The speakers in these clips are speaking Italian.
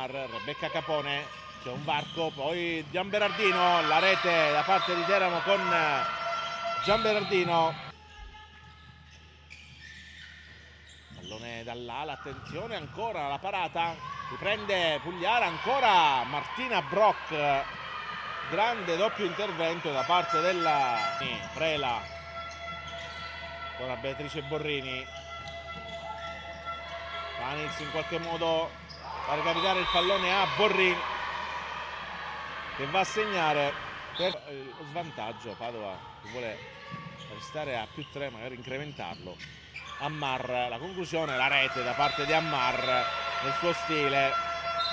Rebecca Capone, c'è un varco, poi Gianberardino, la rete da parte di Teramo con Gianberardino. Pallone dall'ala, attenzione ancora la parata, riprende Pugliara, ancora Martina Brock, grande doppio intervento da parte della Prela, ancora Beatrice Borrini. Vanix in qualche modo fa recapitare il pallone a Borrini che va a segnare per lo svantaggio. Padova che vuole restare a +3, magari incrementarlo. Ammar, la conclusione, la rete da parte di Ammar nel suo stile,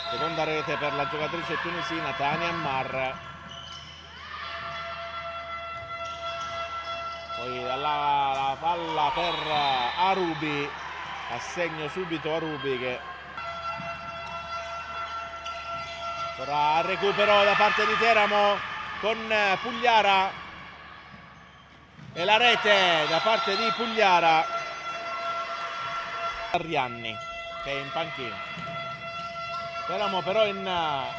seconda rete per la giocatrice tunisina Tania Ammar. Poi la palla per Arubi, assegno subito Arubi che ora recupero da parte di Teramo con Pugliara e la rete da parte di Pugliara. Arrianni che è in panchina. Teramo però in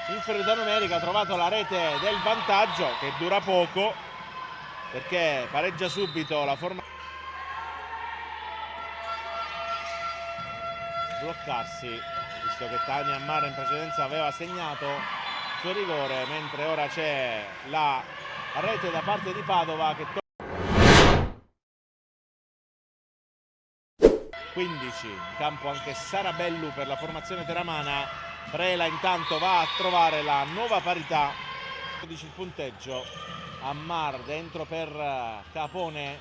inferiorità numerica ha trovato la rete del vantaggio che dura poco perché pareggia subito la forma. Bloccarsi, visto che Tania Ammar in precedenza aveva segnato il suo rigore, mentre ora c'è la rete da parte di Padova che 15 in campo anche Sarabellu per la formazione teramana. Prela intanto va a trovare la nuova parità, 12 il punteggio. Ammar dentro per Capone,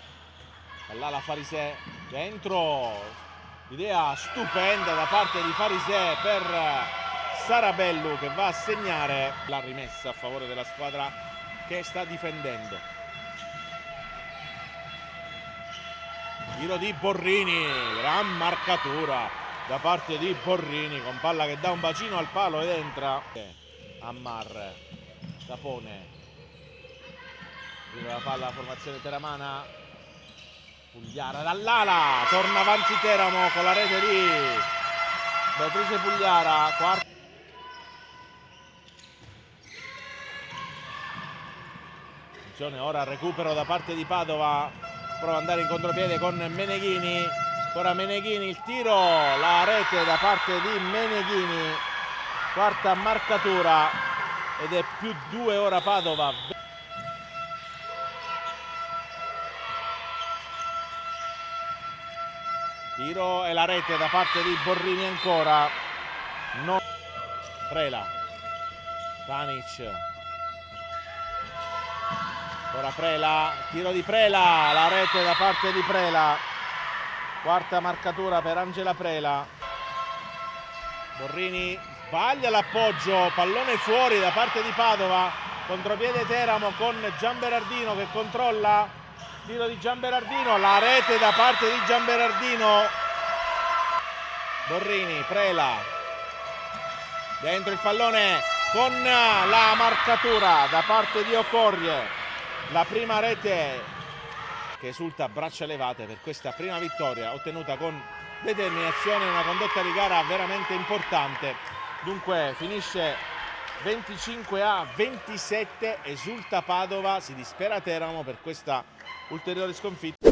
dall'ala Farisè, dentro, idea stupenda da parte di Farisè per Sarabellu che va a segnare la rimessa a favore della squadra che sta difendendo. Tiro di Borrini, gran marcatura da parte di Borrini con palla che dà un bacino al palo ed entra. Ammar, Capone, tira la palla alla formazione teramana. Pugliara dall'ala, torna avanti Teramo con la rete di Beatrice Pugliara. Quarta. Attenzione, ora recupero da parte di Padova. Prova ad andare in contropiede con Meneghini, ancora Meneghini, il tiro, la rete da parte di Meneghini, quarta marcatura ed è +2 ora Padova. Tiro e la rete da parte di Borrini ancora, no. Prela, Tanic. Ora Prela, tiro di Prela, la rete da parte di Prela, quarta marcatura per Angela Prela. Borrini sbaglia l'appoggio, pallone fuori da parte di Padova, contropiede Teramo con Gianberardino che controlla, tiro di Gianberardino, la rete da parte di Gianberardino. Borrini, Prela, dentro il pallone con la marcatura da parte di Ocorrie. La prima rete che esulta a braccia elevate per questa prima vittoria ottenuta con determinazione, una condotta di gara veramente importante. Dunque finisce 25-27, esulta Padova, si dispera Teramo per questa ulteriore sconfitta.